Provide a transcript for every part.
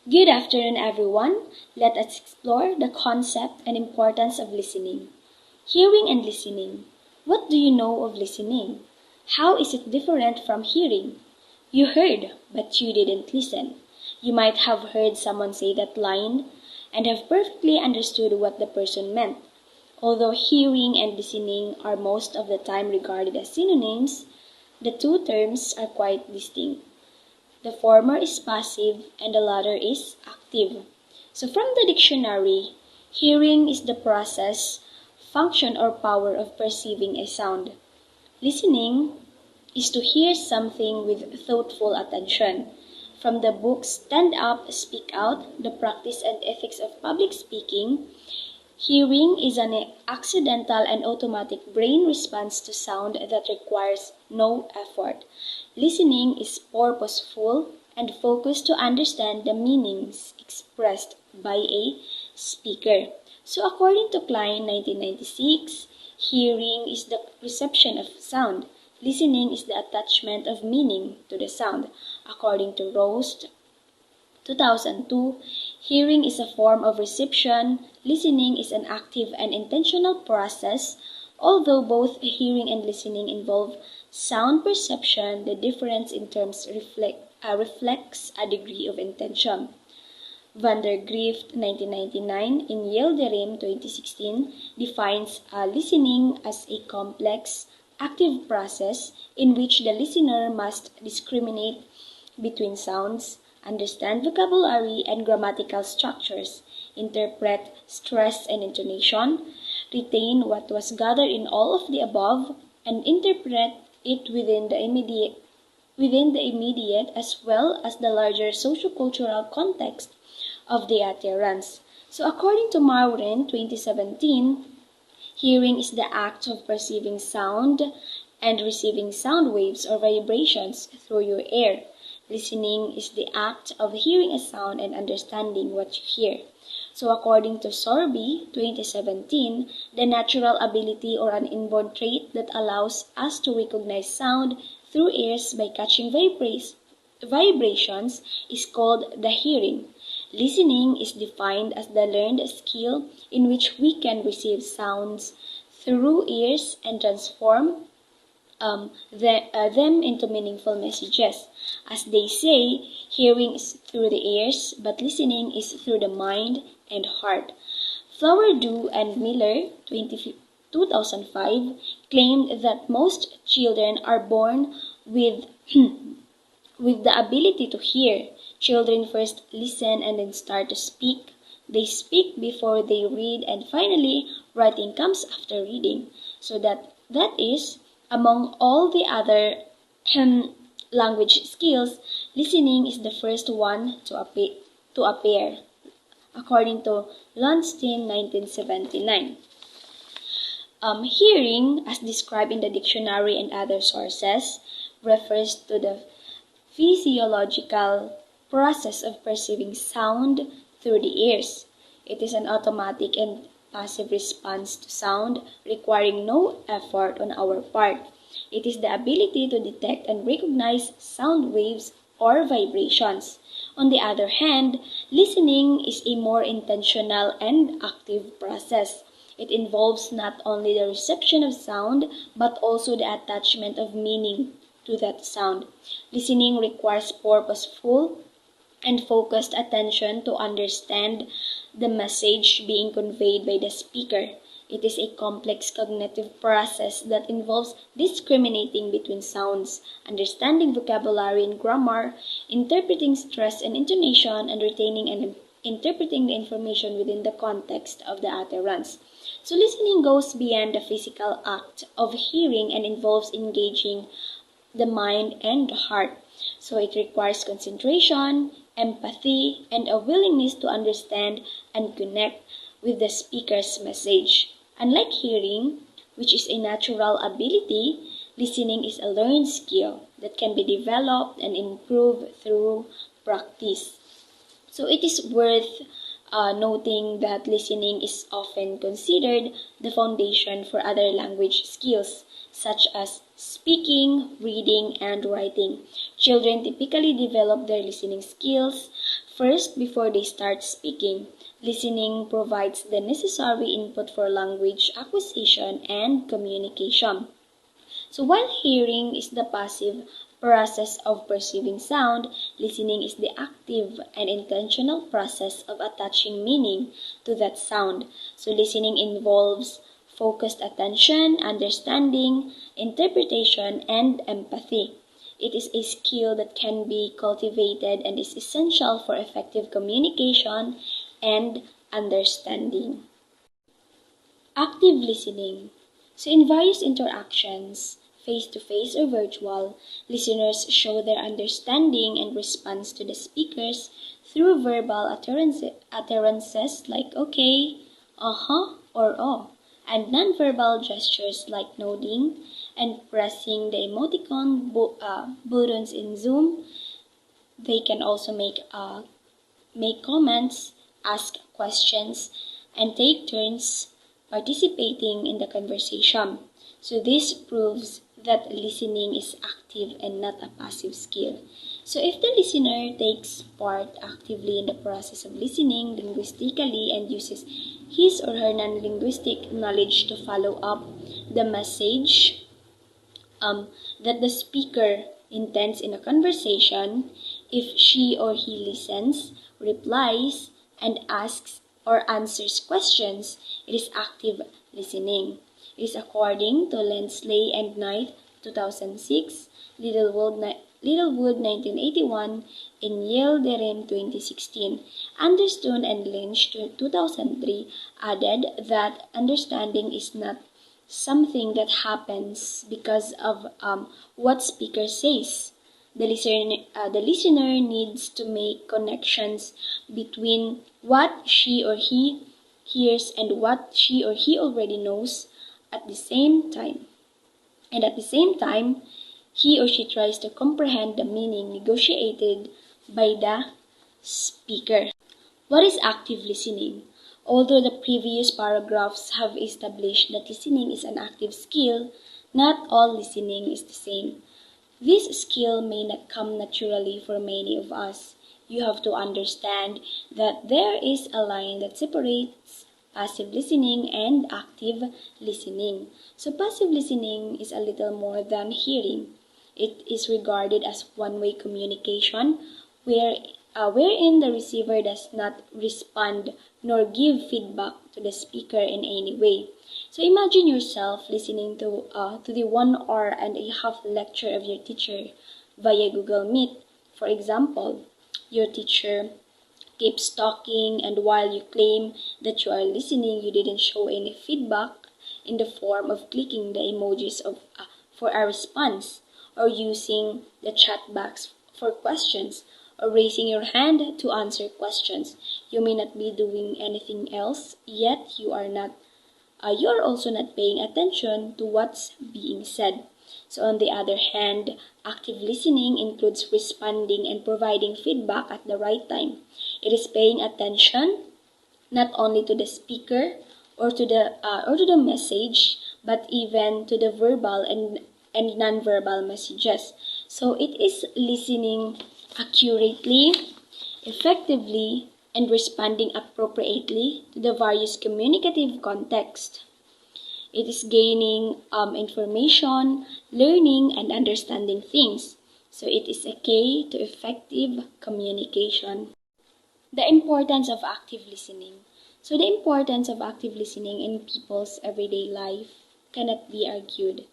Good afternoon, everyone. Let us explore the concept and importance of listening. Hearing and listening. What do you know of listening? How is it different from hearing? You heard, but you didn't listen. You might have heard someone say that line and have perfectly understood what the person meant. Although hearing and listening are most of the time regarded as synonyms, the two terms are quite distinct. The former is passive and the latter is active. So, from the dictionary, hearing is the process, function, or power of perceiving a sound. Listening is to hear something with thoughtful attention. From the book Stand Up, Speak Out, The Practice and Ethics of Public Speaking, hearing is an accidental and automatic brain response to sound that requires no effort. Listening is purposeful and focused to understand the meanings expressed by a speaker. So, according to Klein 1996, hearing is the reception of sound. Listening is the attachment of meaning to the sound. According to Roast 2002, hearing is a form of reception, listening is an active and intentional process. Although both hearing and listening involve sound perception, the difference in terms reflects a degree of intention. Van der Grift 1999 in Yildirim 2016 defines listening as a complex, active process in which the listener must discriminate between sounds, understand vocabulary and grammatical structures, interpret stress and intonation, retain what was gathered in all of the above, and interpret it within the immediate as well as the larger sociocultural context of the utterance. So according to Marwin 2017, hearing is the act of perceiving sound and receiving sound waves or vibrations through your ear. Listening is the act of hearing a sound and understanding what you hear. So according to Sorby 2017, the natural ability or an inborn trait that allows us to recognize sound through ears by catching vibrations is called the hearing. Listening is defined as the learned skill in which we can receive sounds through ears and transform them into meaningful messages. As they say, hearing is through the ears, but listening is through the mind and heart. Flowerdew and Miller, 2005, claimed that most children are born with, with the ability to hear. Children first listen and then start to speak. They speak before they read, and finally, writing comes after reading. So that is, among all the other language skills, listening is the first one to appear, according to Lunstein 1979. Hearing, as described in the dictionary and other sources, refers to the physiological process of perceiving sound through the ears. It is an automatic and passive response to sound requiring no effort on our part. It is the ability to detect and recognize sound waves or vibrations. On the other hand, listening is a more intentional and active process. It involves not only the reception of sound but also the attachment of meaning to that sound. Listening requires purposeful and focused attention to understand the message being conveyed by the speaker. It is a complex cognitive process that involves discriminating between sounds, understanding vocabulary and grammar, interpreting stress and intonation, and retaining and interpreting the information within the context of the utterance. So, listening goes beyond the physical act of hearing and involves engaging the mind and the heart. So it requires concentration, empathy, and a willingness to understand and connect with the speaker's message. Unlike hearing, which is a natural ability, listening is a learned skill that can be developed and improved through practice. So it is worth noting that listening is often considered the foundation for other language skills, such as speaking, reading, and writing. Children typically develop their listening skills First, before they start speaking, listening provides the necessary input for language acquisition and communication. So while hearing is the passive process of perceiving sound, listening is the active and intentional process of attaching meaning to that sound. So listening involves focused attention, understanding, interpretation, and empathy. It is a skill that can be cultivated and is essential for effective communication and understanding. Active listening. So, in various interactions, face to face or virtual, listeners show their understanding and response to the speakers through verbal utterances like okay, uh-huh, or oh, and nonverbal gestures like nodding and pressing the emoticon buttons in Zoom. They can also make comments, ask questions, and take turns participating in the conversation. So this proves that listening is active and not a passive skill. So if the listener takes part actively in the process of listening linguistically and uses his or her non-linguistic knowledge to follow up the message that the speaker intends in a conversation, if she or he listens, replies, and asks or answers questions, it is active listening. It is according to Lensley and Knight 2006, Littlewood 1981, and Yale Derim 2016. Anderson and Lynch 2003 added that understanding is not something that happens because of what speaker says. The listener needs to make connections between what she or he hears and what she or he already knows at the same time. And at the same time, he or she tries to comprehend the meaning negotiated by the speaker. What is active listening? Although the previous paragraphs have established that listening is an active skill, not all listening is the same. This skill may not come naturally for many of us. You have to understand that there is a line that separates passive listening and active listening. So passive listening is a little more than hearing. It is regarded as one-way communication wherein the receiver does not respond nor give feedback to the speaker in any way. So imagine yourself listening to the 1 hour and a half lecture of your teacher via Google Meet. For example, your teacher keeps talking, and while you claim that you are listening, you didn't show any feedback in the form of clicking the emojis for a response, or using the chat box for questions, or raising your hand to answer questions. You may not be doing anything else, yet you are also not paying attention to what's being said. So on the other hand, active listening includes responding and providing feedback at the right time. It is paying attention not only to the speaker or to the message, but even to the verbal and nonverbal messages. So it is listening accurately, effectively, and responding appropriately to the various communicative contexts. It is gaining information, learning, and understanding things. So it is a key to effective communication. The importance of active listening. So the importance of active listening in people's everyday life cannot be argued.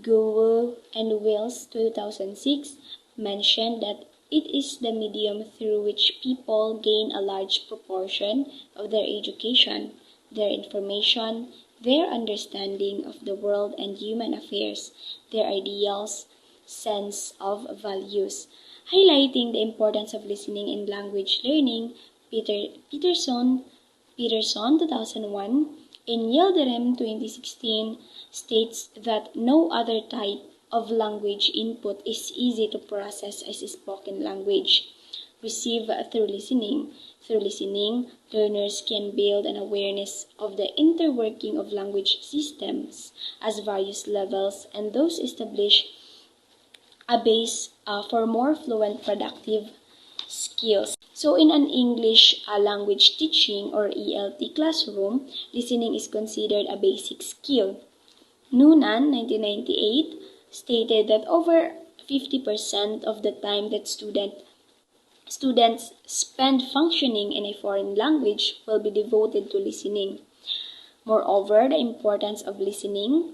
Gould and Wills 2006 mentioned that it is the medium through which people gain a large proportion of their education, their information, their understanding of the world and human affairs, their ideals, sense of values. Highlighting the importance of listening in language learning, Peterson 2001 in Yildirim 2016 states that no other type of language input is easy to process as spoken language. Received through listening. Through listening, learners can build an awareness of the interworking of language systems at various levels, and those establish a base for more fluent, productive skills. So in an English language teaching or ELT classroom, listening is considered a basic skill. Noonan, 1998, stated that over 50% of the time that students spend functioning in a foreign language will be devoted to listening. Moreover, the importance of listening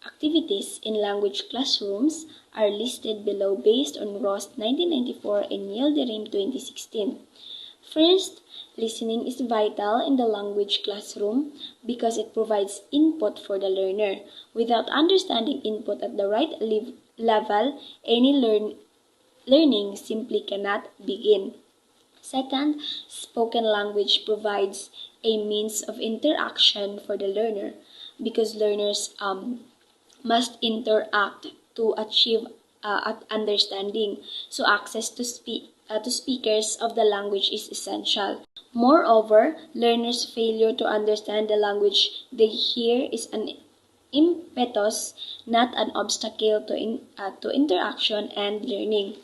activities in language classrooms are listed below based on Rost 1994 and Yildirim 2016. First, listening is vital in the language classroom because it provides input for the learner. Without understanding input at the right level, any learning simply cannot begin. Second, spoken language provides a means of interaction for the learner because learners must interact to achieve understanding. So access to speakers of the language is essential. Moreover, learners' failure to understand the language they hear is an impetus, not an obstacle to interaction and learning.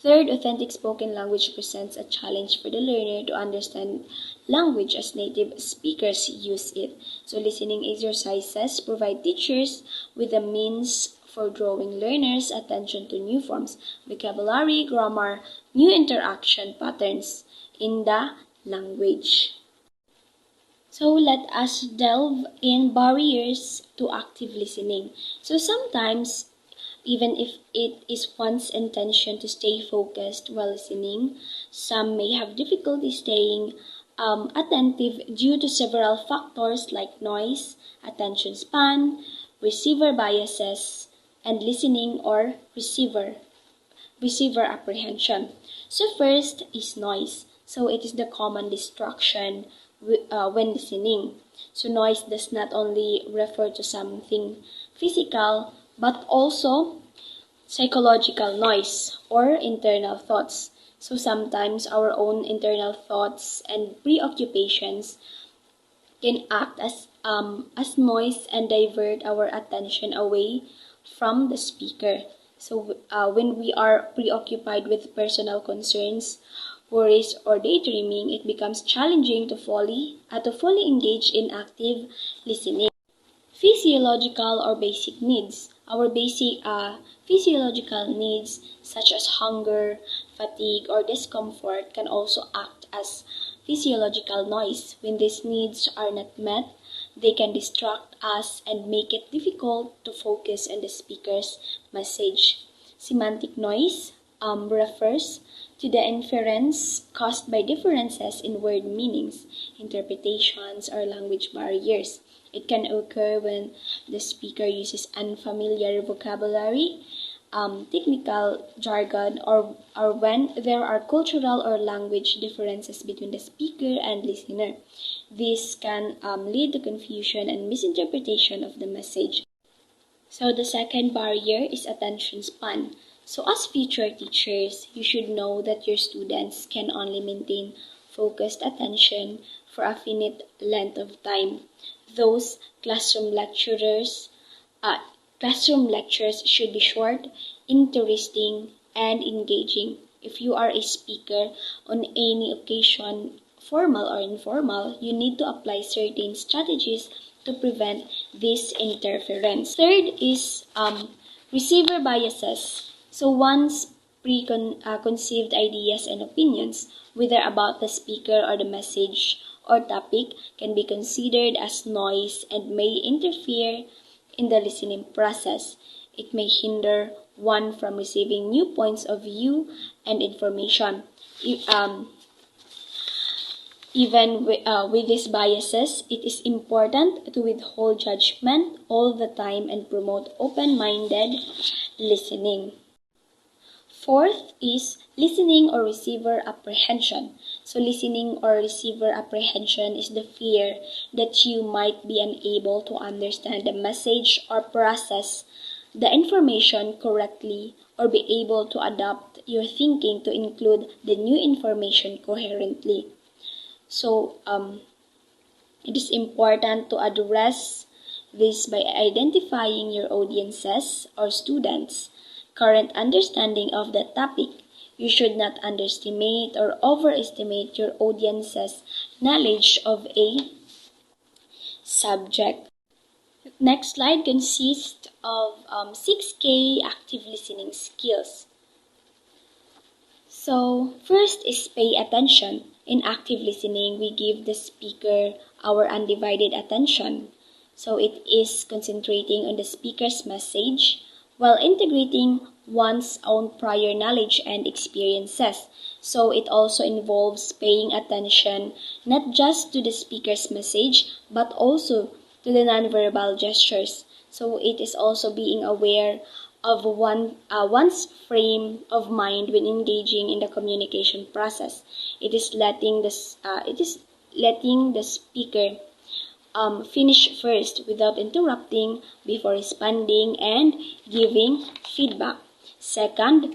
Third, authentic spoken language presents a challenge for the learner to understand language as native speakers use it. So listening exercises provide teachers with the means for drawing learners' attention to new forms, vocabulary, grammar, new interaction patterns in the language. So let us delve in barriers to active listening. So sometimes, even if it is one's intention to stay focused while listening, some may have difficulty staying attentive due to several factors like noise, attention span, receiver biases, and listening or receiver apprehension. So first is noise. So it is the common distraction when listening. So noise does not only refer to something physical but also psychological noise or internal thoughts. So sometimes our own internal thoughts and preoccupations can act as noise and divert our attention away from the speaker. So when we are preoccupied with personal concerns, worries, or daydreaming, it becomes challenging to fully engage in active listening. Physiological or basic needs. Our basic physiological needs such as hunger, fatigue, or discomfort can also act as physiological noise. When these needs are not met, they can distract us and make it difficult to focus on the speaker's message. Semantic noise refers to the inference caused by differences in word meanings, interpretations, or language barriers. It can occur when the speaker uses unfamiliar vocabulary, technical jargon, or when there are cultural or language differences between the speaker and listener. This can lead to confusion and misinterpretation of the message. So the second barrier is attention span. So as future teachers, you should know that your students can only maintain focused attention for a finite length of time. Those classroom lectures should be short, interesting, and engaging. If you are a speaker on any occasion, formal or informal, you need to apply certain strategies to prevent this interference. Third is receiver biases. So one's preconceived ideas and opinions, whether about the speaker or the message or topic, can be considered as noise and may interfere in the listening process. It may hinder one from receiving new points of view and information. Even with these biases, it is important to withhold judgment all the time and promote open-minded listening. Fourth is listening or receiver apprehension. So listening or receiver apprehension is the fear that you might be unable to understand the message or process the information correctly or be able to adapt your thinking to include the new information coherently. So it is important to address this by identifying your audiences or students' current understanding of the topic, You should not underestimate or overestimate your audience's knowledge of a subject. Next slide consists of 6K active listening skills. So, first is pay attention. In active listening, we give the speaker our undivided attention. So, it is concentrating on the speaker's message while integrating one's own prior knowledge and experiences. So, it also involves paying attention not just to the speaker's message but also to the nonverbal gestures. So, it is also being aware of one's frame of mind when engaging in the communication process. It is letting the speaker finish first without interrupting before responding and giving feedback. Second,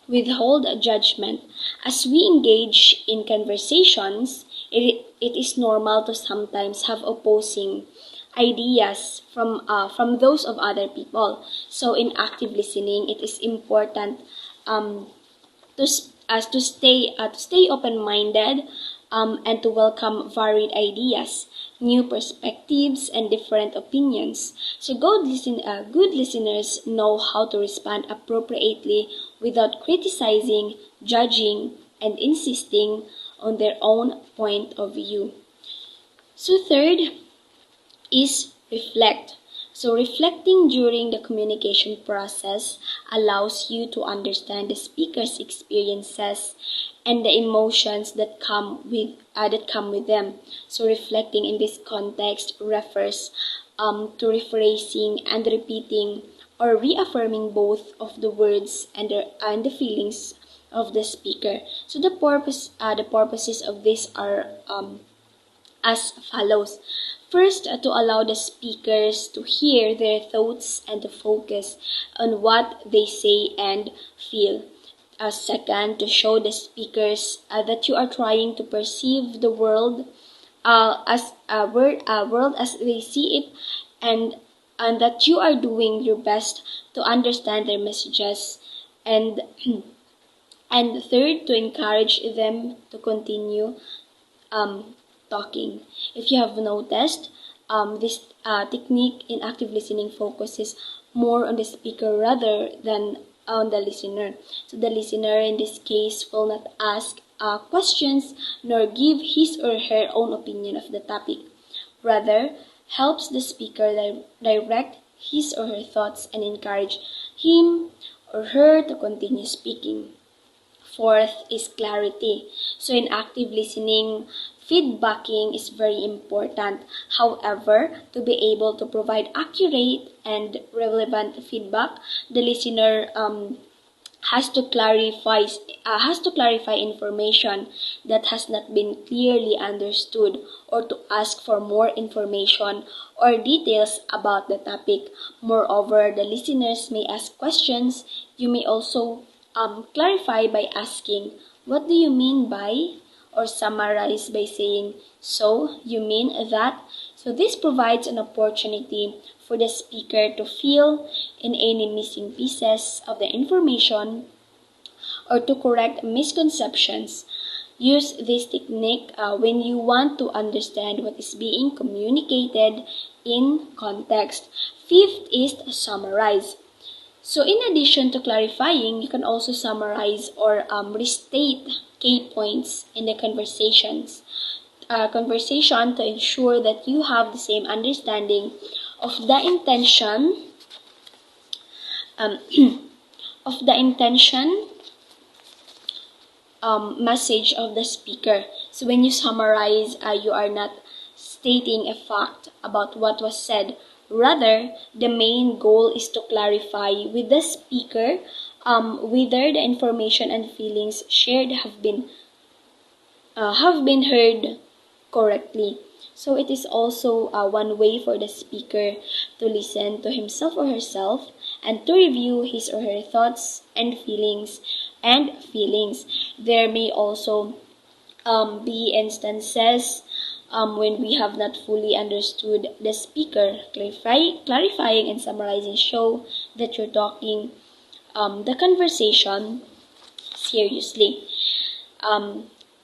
withhold judgment. As we engage in conversations, it is normal to sometimes have opposing ideas from those of other people. So in active listening, it is important um, to stay open-minded and to welcome varied ideas, new perspectives, and different opinions. So good listeners know how to respond appropriately without criticizing, judging, and insisting on their own point of view. So third is reflect. So, reflecting during the communication process allows you to understand the speaker's experiences and the emotions that come with them. So, reflecting in this context refers to rephrasing and repeating or reaffirming both of the words and the feelings of the speaker. So, the purposes of this are as follows. First, to allow the speakers to hear their thoughts and to focus on what they say and feel. Second, to show the speakers that you are trying to perceive the world as world as they see it, and that you are doing your best to understand their messages, and and third, to encourage them to continue um, talking. If you have noticed, this technique in active listening focuses more on the speaker rather than on the listener. So the listener in this case will not ask questions nor give his or her own opinion of the topic. Rather, helps the speaker direct his or her thoughts and encourage him or her to continue speaking. Fourth is clarity. So in active listening, feedbacking is very important. However, to be able to provide accurate and relevant feedback, the listener has to clarify information that has not been clearly understood, or to ask for more information or details about the topic. Moreover, the listeners may ask questions. You may also clarify by asking, "What do you mean by?" or summarize by saying, "So, you mean that?" So this provides an opportunity for the speaker to fill in any missing pieces of the information or to correct misconceptions. Use this technique when you want to understand what is being communicated in context. Fifth is summarize. So, in addition to clarifying, you can also summarize or restate key points in the conversation to ensure that you have the same understanding of the intention um, of the intention message of the speaker. So when you summarize, you are not stating a fact about what was said. Rather, the main goal is to clarify with the speaker whether the information and feelings shared have been heard correctly. So it is also one way for the speaker to listen to himself or herself and to review his or her thoughts and feelings. There may also be instances when we have not fully understood the speaker. Clarifying and summarizing show that you're talking the conversation seriously.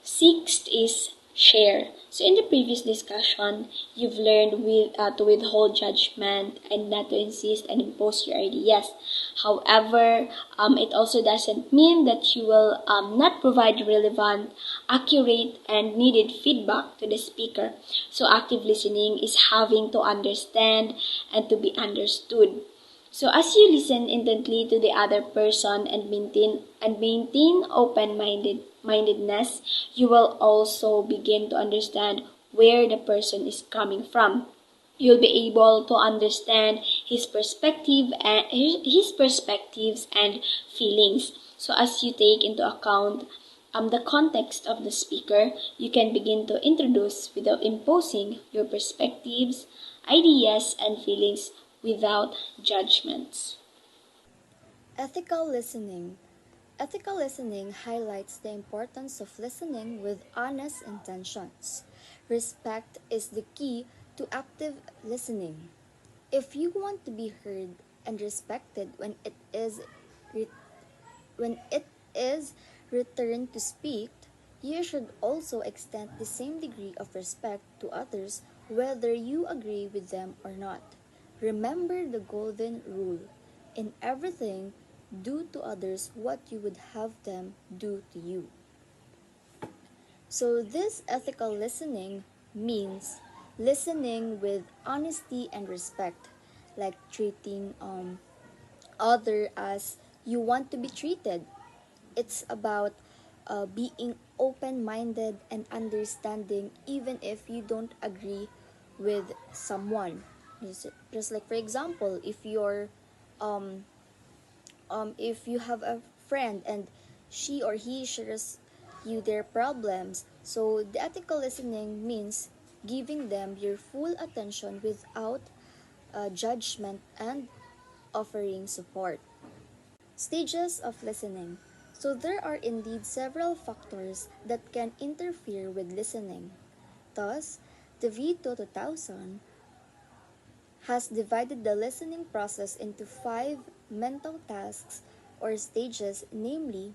Sixth is share. So in the previous discussion, you've learned to withhold judgment and not to insist and impose your ideas. However, it also doesn't mean that you will not provide relevant, accurate, and needed feedback to the speaker. So active listening is having to understand and to be understood. So as you listen intently to the other person and maintain open mindedness, you will also begin to understand where the person is coming from. You'll be able to understand his perspective and his perspectives and feelings. So as you take into account the context of the speaker, you can begin to introduce without imposing your perspectives, ideas, and feelings without judgments. Ethical listening. Ethical listening highlights the importance of listening with honest intentions. Respect is the key to active listening. If you want to be heard and respected re- when it is returned to speak, you should also extend the same degree of respect to others whether you agree with them or not. Remember the golden rule. In everything, do to others what you would have them do to you. So, this ethical listening means listening with honesty and respect, like treating other as you want to be treated. It's about being open minded and understanding even if you don't agree with someone. Just like, for example, um, if you have a friend and she or he shares you their problems, so the ethical listening means giving them your full attention without judgment and offering support. Stages of listening. So there are indeed several factors that can interfere with listening. Thus, DeVito 2000 has divided the listening process into five mental tasks or stages, namely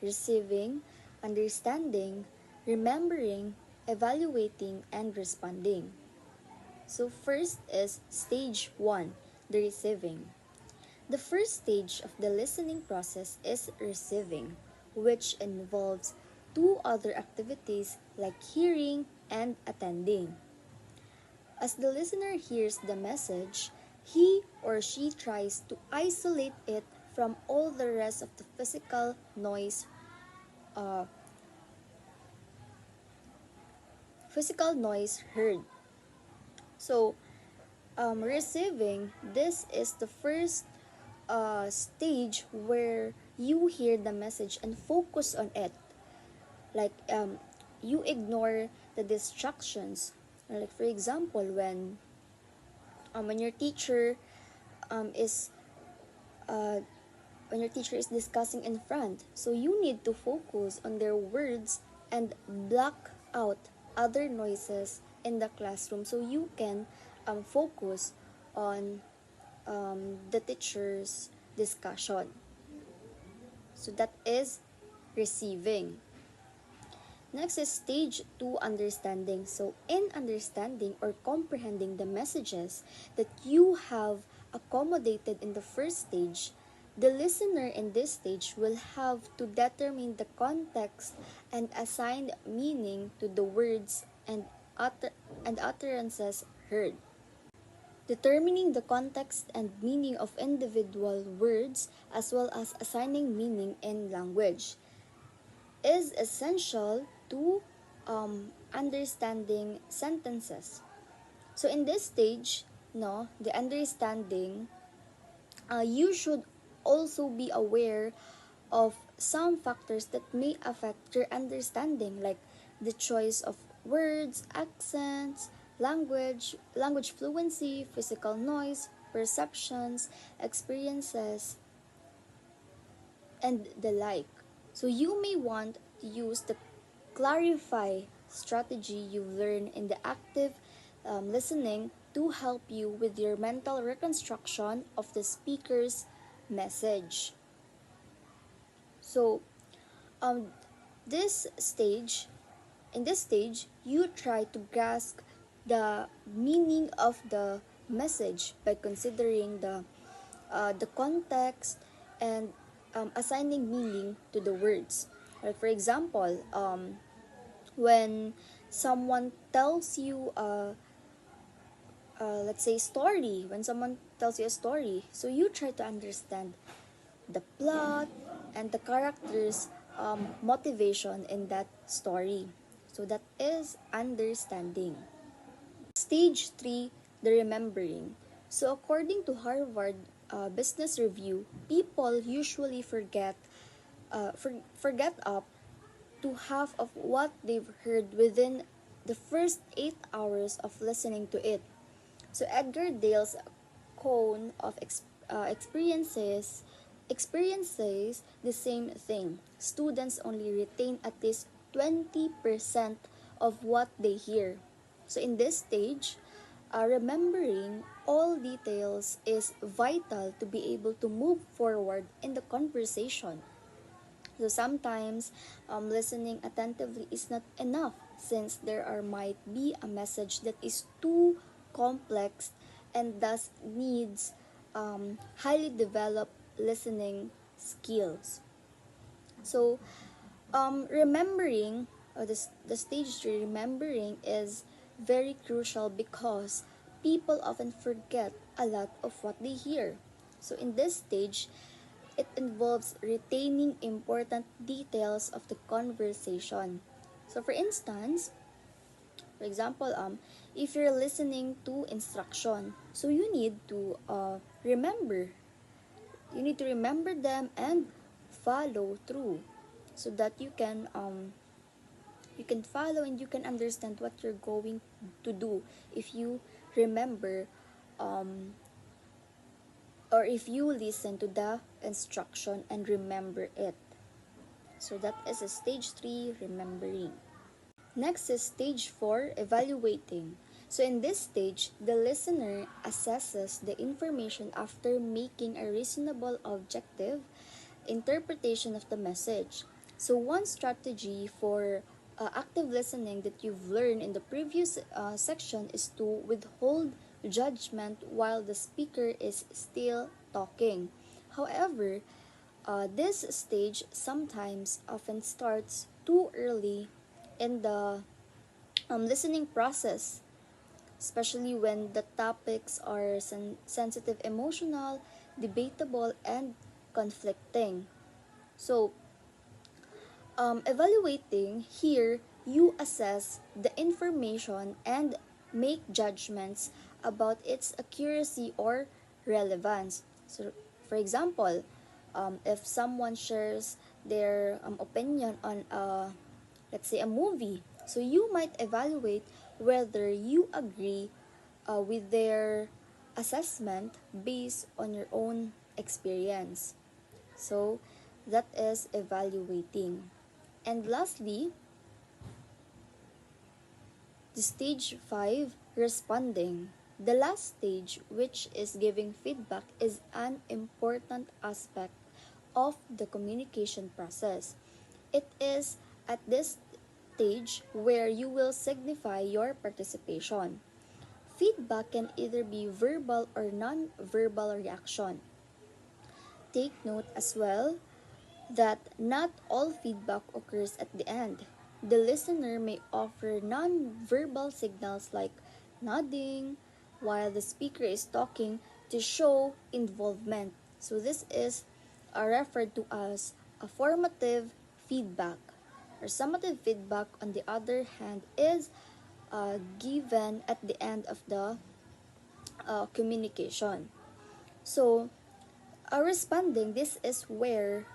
receiving, understanding, remembering, evaluating, and responding. So, first is stage 1, the receiving. The first stage of the listening process is receiving, which involves two other activities like hearing and attending. As the listener hears the message, he or she tries to isolate it from all the rest of the uh, physical noise heard. So, receiving, this is the first stage where you hear the message and focus on it. Like you ignore the distractions. Like for example, when your teacher is uh, when your teacher is discussing in front, so you need to focus on their words and block out other noises in the classroom so you can focus on the teacher's discussion. So that is receiving. Next is stage 2, understanding. So in understanding or comprehending the messages that you have accommodated in the first stage, the listener in this stage will have to determine the context and assign meaning to the words and utterances heard. Determining the context and meaning of individual words as well as assigning meaning in language is essential to understanding sentences. So in this stage, no, the understanding, you should also be aware of some factors that may affect your understanding, like the choice of words, accents, language fluency, physical noise, perceptions, experiences, and the like. So you may want to use the clarify strategy you learn in the active listening to help you with your mental reconstruction of the speaker's message. So, Um, this stage, in this stage, you try to grasp the meaning of the message by considering the context and assigning meaning to the words. Like for example, when someone tells you let's say story, when someone tells you a story, so you try to understand the plot and the characters motivation in that story. So that is understanding. Stage 3, the remembering. So according to Harvard Business Review, people usually forget up to half of what they've heard within the first 8 hours of listening to it. So Edgar Dale's cone of experiences the same thing. Students only retain at least 20% of what they hear. So in this stage, remembering all details is vital to be able to move forward in the conversation. So sometimes listening attentively is not enough since might be a message that is too complex and thus needs highly developed listening skills. So remembering the stage 3 remembering is very crucial because people often forget a lot of what they hear. So in this stage, it involves retaining important details of the conversation. So for example, if you're listening to instruction, so you need to remember them and follow through so that you can follow and you can understand what you're going to do if you remember um, or if you listen to the instruction and remember it. So that is a stage 3 remembering. Next is stage 4 evaluating. So in this stage, the listener assesses the information after making a reasonable objective interpretation of the message. So one strategy for active listening that you've learned in the previous section is to withhold judgment while the speaker is still talking. However, this stage sometimes often starts too early in the listening process, especially when the topics are sensitive, emotional, debatable, and conflicting. So, evaluating here, you assess the information and make judgments about its accuracy or relevance. So, for example, if someone shares their opinion on let's say a movie, so you might evaluate whether you agree with their assessment based on your own experience. So that is evaluating. And lastly, the stage 5, responding. The last stage, which is giving feedback, is an important aspect of the communication process. It is at this stage where you will signify your participation. Feedback can either be verbal or non-verbal reaction. Take note as well that not all feedback occurs at the end. The listener may offer non-verbal signals like nodding while the speaker is talking to show involvement. So this is referred to as a formative feedback. Or summative feedback, on the other hand, is given at the end of the communication. So, responding, this is where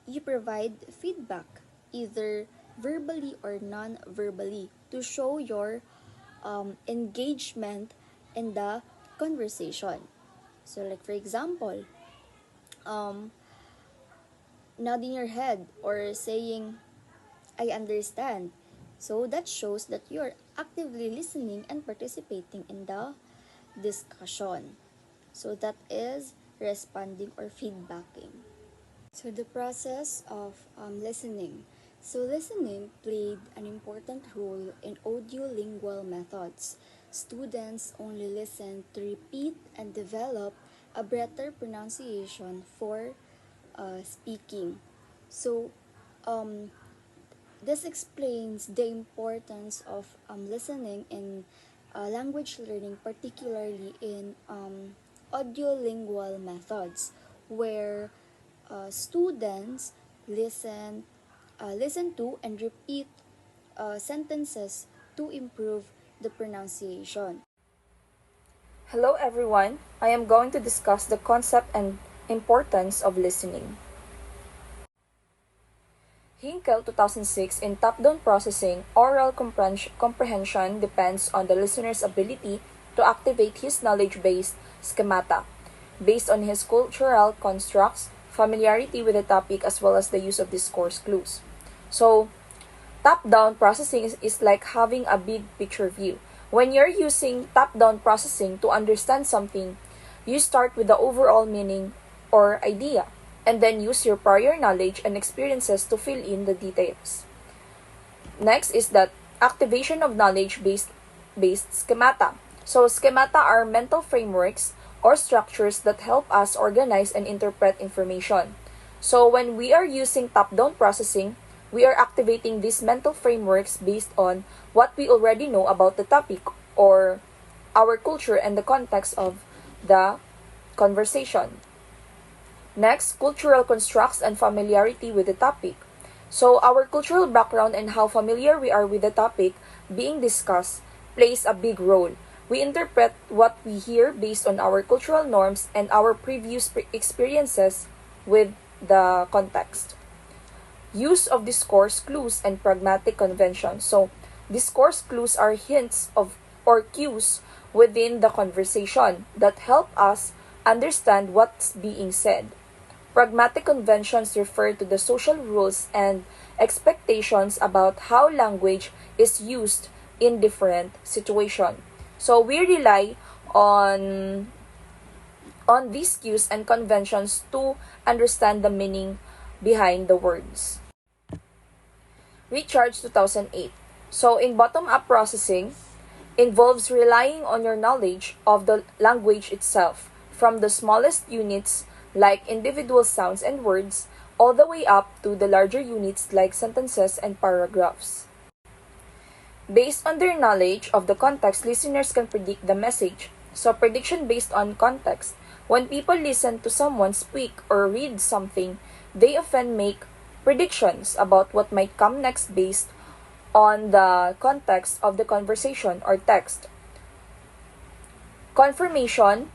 you provide feedback, either verbally or non verbally, to show your engagement in the conversation. So, like for example, um, nodding your head or saying, I understand. So, that shows that you're actively listening and participating in the discussion. So, that is responding or feedbacking. So the process of listening. So listening played an important role in audiolingual methods. Students only listen to repeat and develop a better pronunciation for speaking. So um, this explains the importance of listening in language learning, particularly in audiolingual methods, where students listen to and repeat sentences to improve the pronunciation. Hello everyone, I am going to discuss the concept and importance of listening. Hinkel 2006 in top-down processing, oral comprehension depends on the listener's ability to activate his knowledge-based schemata, based on his cultural constructs, familiarity with the topic as well as the use of discourse clues. So, top-down processing is like having a big picture view. When you're using top-down processing to understand something, you start with the overall meaning or idea, and then use your prior knowledge and experiences to fill in the details. Next is that activation of knowledge-based schemata. So schemata are mental frameworks or structures that help us organize and interpret information. So when we are using top-down processing, we are activating these mental frameworks based on what we already know about the topic or our culture and the context of the conversation. Next, cultural constructs and familiarity with the topic. So, our cultural background and how familiar we are with the topic being discussed plays a big role. We interpret what we hear based on our cultural norms and our previous experiences with the context. Use of discourse clues and pragmatic conventions. So, discourse clues are hints of or cues within the conversation that help us understand what's being said. Pragmatic conventions refer to the social rules and expectations about how language is used in different situations. So we rely on these cues and conventions to understand the meaning behind the words. Recharge 2008. So in bottom-up processing involves relying on your knowledge of the language itself from the smallest units like individual sounds and words, all the way up to the larger units like sentences and paragraphs. Based on their knowledge of the context, listeners can predict the message. So, prediction based on context. When people listen to someone speak or read something, they often make predictions about what might come next based on the context of the conversation or text. Confirmation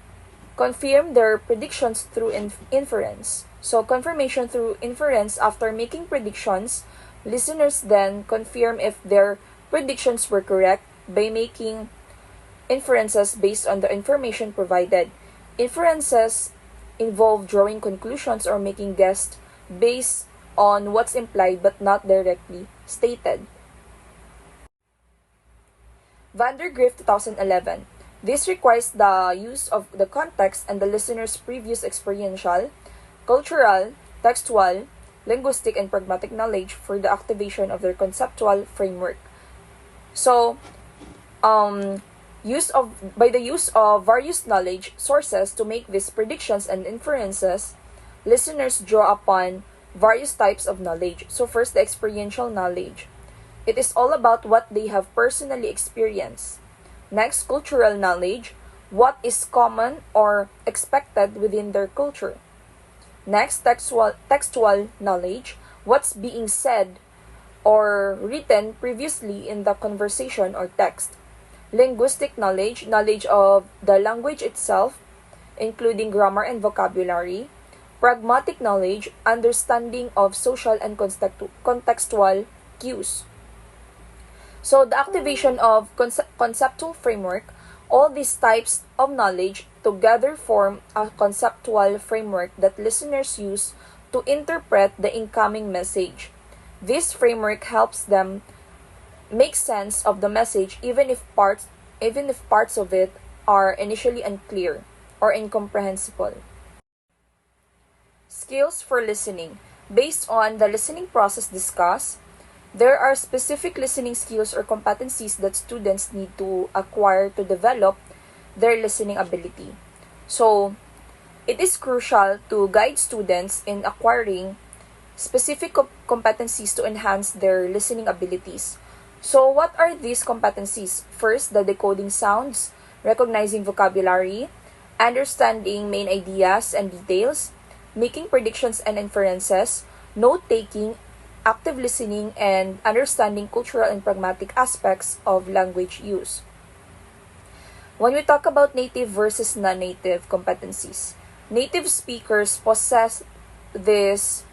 confirm their predictions through inference. So, confirmation through inference after making predictions, listeners then confirm if their predictions were correct by making inferences based on the information provided. Inferences involve drawing conclusions or making guesses based on what's implied but not directly stated. Vandergrift 2011. This requires the use of the context and the listener's previous experiential, cultural, textual, linguistic, and pragmatic knowledge for the activation of their conceptual framework. So, by the use of various knowledge sources to make these predictions and inferences, listeners draw upon various types of knowledge. So first, the experiential knowledge. It is all about what they have personally experienced. Next, cultural knowledge, what is common or expected within their culture. Next, textual knowledge, what's being said or written previously in the conversation or text. Linguistic knowledge, knowledge of the language itself, including grammar and vocabulary. Pragmatic knowledge, understanding of social and contextual cues. So the activation of conceptual framework, all these types of knowledge together form a conceptual framework that listeners use to interpret the incoming message. This framework helps them make sense of the message even if parts of it are initially unclear or incomprehensible. Skills for listening. Based on the listening process discussed, there are specific listening skills or competencies that students need to acquire to develop their listening ability. So, it is crucial to guide students in acquiring specific competencies to enhance their listening abilities. So, what are these competencies? First, the decoding sounds, recognizing vocabulary, understanding main ideas and details, making predictions and inferences, note taking, active listening, and understanding cultural and pragmatic aspects of language use. When we talk about native versus non-native competencies, native speakers possess these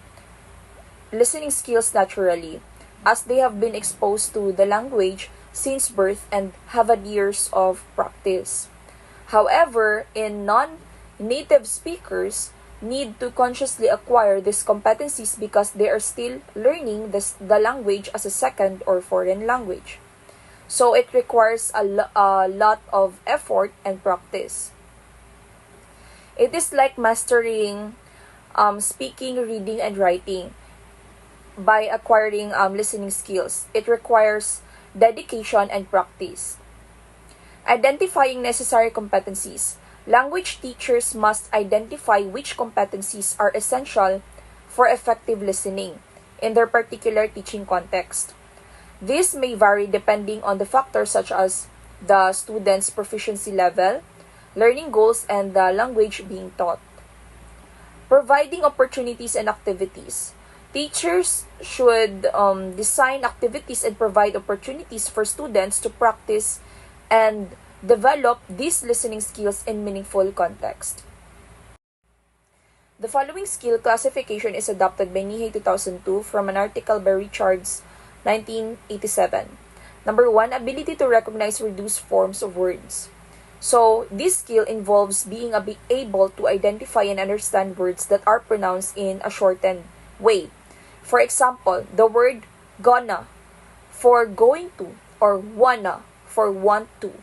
listening skills naturally, as they have been exposed to the language since birth and have had years of practice. However, in non-native speakers, need to consciously acquire these competencies because they are still learning the language as a second or foreign language. So it requires a lot of effort and practice. It is like mastering speaking, reading, and writing by acquiring listening skills. It requires dedication and practice. Identifying necessary competencies. Language teachers must identify which competencies are essential for effective listening in their particular teaching context. This may vary depending on the factors such as the student's proficiency level, learning goals, and the language being taught. Providing opportunities and activities. Teachers should design activities and provide opportunities for students to practice and develop these listening skills in meaningful context. The following skill classification is adopted by Nihei 2002 from an article by Richards 1987. Number 1, ability to recognize reduced forms of words. So, this skill involves being able to identify and understand words that are pronounced in a shortened way. For example, the word gonna for going to or wanna for want to.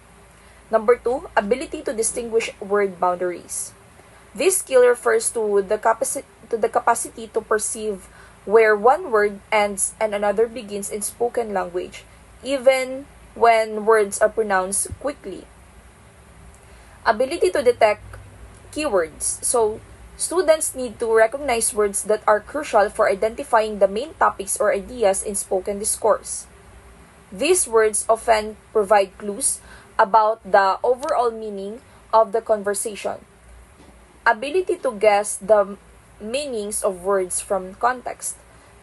Number 2, ability to distinguish word boundaries. This skill refers to the capacity to perceive where one word ends and another begins in spoken language, even when words are pronounced quickly. Ability to detect keywords. So, students need to recognize words that are crucial for identifying the main topics or ideas in spoken discourse. These words often provide clues about the overall meaning of the conversation. Ability to guess the meanings of words from context.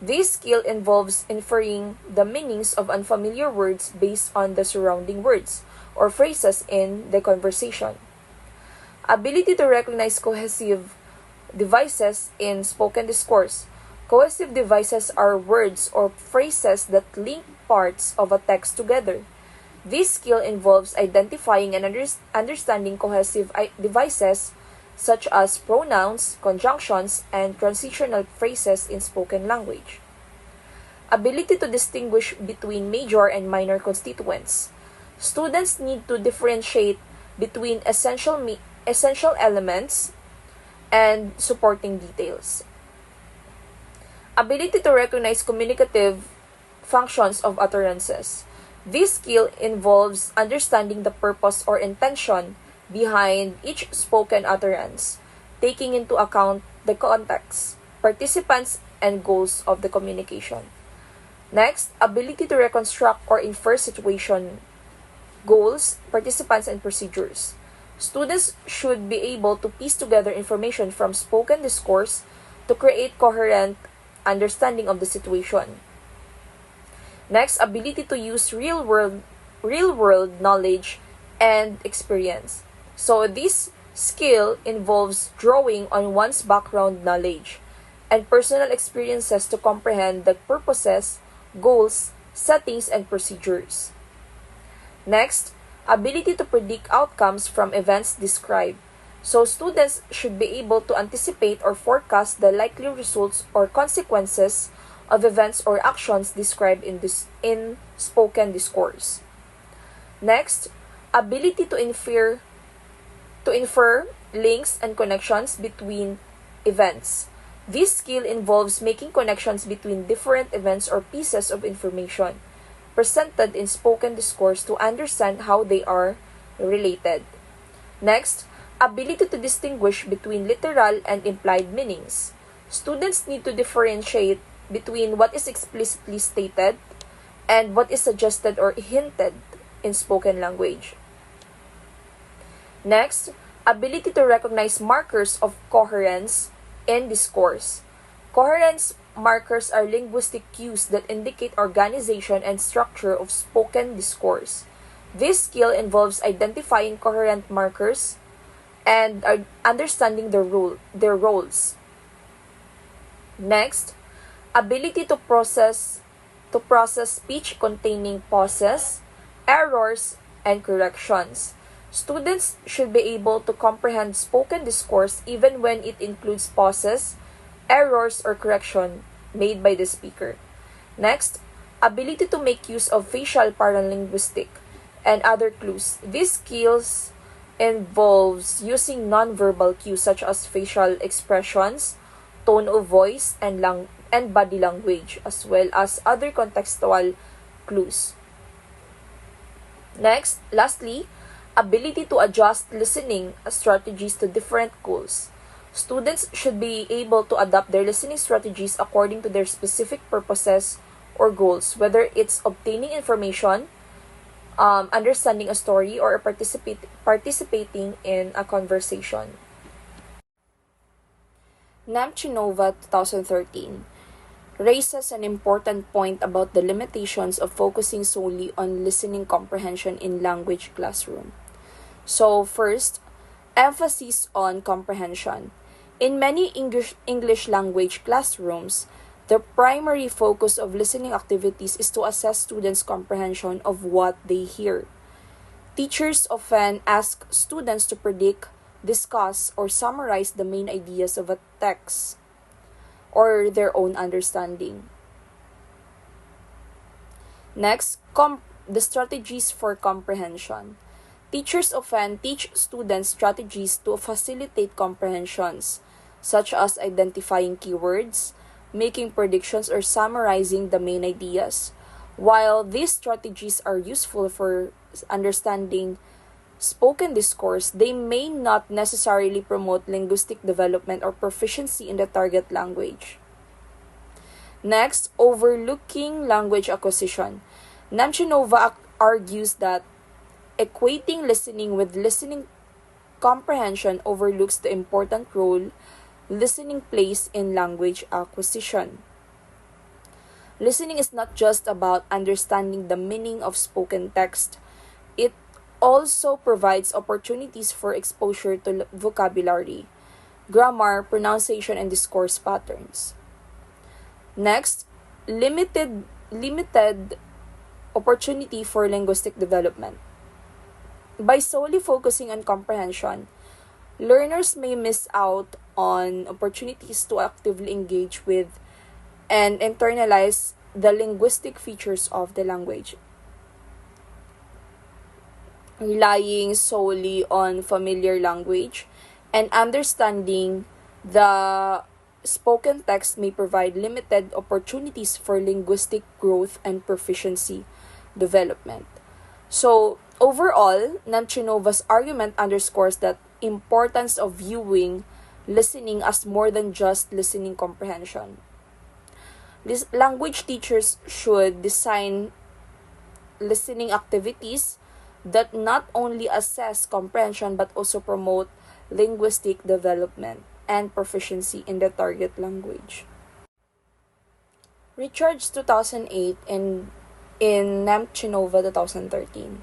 This skill involves inferring the meanings of unfamiliar words based on the surrounding words or phrases in the conversation. Ability to recognize cohesive devices in spoken discourse. Cohesive devices are words or phrases that link parts of a text together. This skill involves identifying and understanding cohesive devices such as pronouns, conjunctions, and transitional phrases in spoken language. Ability to distinguish between major and minor constituents. Students need to differentiate between essential elements and supporting details. Ability to recognize communicative functions of utterances. This skill involves understanding the purpose or intention behind each spoken utterance, taking into account the context, participants, and goals of the communication. Next, ability to reconstruct or infer situation, goals, participants, and procedures. Students should be able to piece together information from spoken discourse to create coherent understanding of the situation. Next, ability to use real-world knowledge and experience. So this skill involves drawing on one's background knowledge and personal experiences to comprehend the purposes, goals, settings, and procedures. Next, ability to predict outcomes from events described. So students should be able to anticipate or forecast the likely results or consequences of events or actions described in spoken discourse. Next, ability to infer links and connections between events. This skill involves making connections between different events or pieces of information presented in spoken discourse to understand how they are related. Next, ability to distinguish between literal and implied meanings. Students need to differentiate between what is explicitly stated and what is suggested or hinted in spoken language. Next, ability to recognize markers of coherence in discourse. Coherence markers are linguistic cues that indicate organization and structure of spoken discourse. This skill involves identifying coherent markers and understanding their roles. Next, ability to process speech containing pauses, errors, and corrections. Students should be able to comprehend spoken discourse even when it includes pauses, errors, or correction made by the speaker. Next, ability to make use of facial paralinguistic and other clues. These skills involves using nonverbal cues such as facial expressions, tone of voice, and body language, as well as other contextual clues. Next, lastly, ability to adjust listening strategies to different goals. Students should be able to adapt their listening strategies according to their specific purposes or goals, whether it's obtaining information, understanding a story, or participating in a conversation. Nemchinova 2013 raises an important point about the limitations of focusing solely on listening comprehension in language classroom. So first, emphasis on comprehension. In many English language classrooms, the primary focus of listening activities is to assess students' comprehension of what they hear. Teachers often ask students to predict, discuss, or summarize the main ideas of a text or their own understanding. Next, the strategies for comprehension. Teachers often teach students strategies to facilitate comprehensions, such as identifying keywords, making predictions, or summarizing the main ideas. While these strategies are useful for understanding spoken discourse, they may not necessarily promote linguistic development or proficiency in the target language. Next, overlooking language acquisition. Nemchinova argues that equating listening with listening comprehension overlooks the important role listening plays in language acquisition. Listening is not just about understanding the meaning of spoken text. It also provides opportunities for exposure to vocabulary, grammar, pronunciation, and discourse patterns. Next, limited opportunity for linguistic development. By solely focusing on comprehension, learners may miss out on opportunities to actively engage with and internalize the linguistic features of the language. Relying solely on familiar language and understanding the spoken text may provide limited opportunities for linguistic growth and proficiency development. So, overall, Nemchinova's argument underscores the importance of viewing listening as more than just listening comprehension. Language teachers should design listening activities that not only assess comprehension but also promote linguistic development and proficiency in the target language. Richards 2008 and in Nemchinova 2013.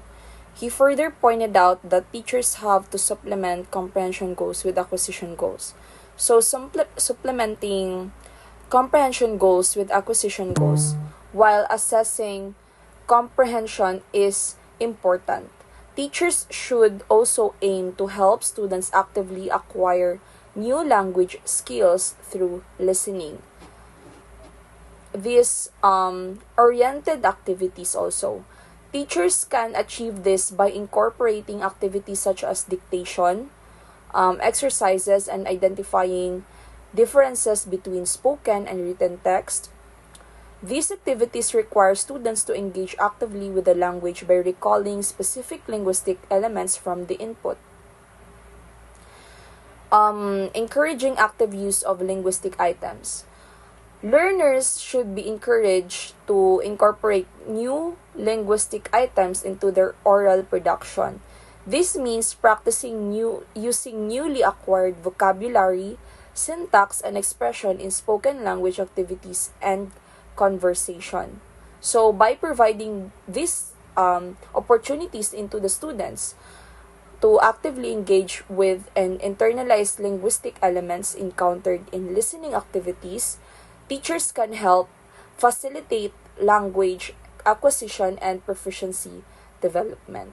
He further pointed out that teachers have to supplement comprehension goals with acquisition goals. So supplementing comprehension goals with acquisition goals while assessing comprehension is important. Teachers should also aim to help students actively acquire new language skills through listening. These oriented activities also. Teachers can achieve this by incorporating activities such as dictation, exercises, and identifying differences between spoken and written text. These activities require students to engage actively with the language by recalling specific linguistic elements from the input. Encouraging active use of linguistic items. Learners should be encouraged to incorporate new linguistic items into their oral production. This means practicing using newly acquired vocabulary, syntax, and expression in spoken language activities and conversation. So, by providing these opportunities into the students to actively engage with and internalize linguistic elements encountered in listening activities, teachers can help facilitate language acquisition and proficiency development.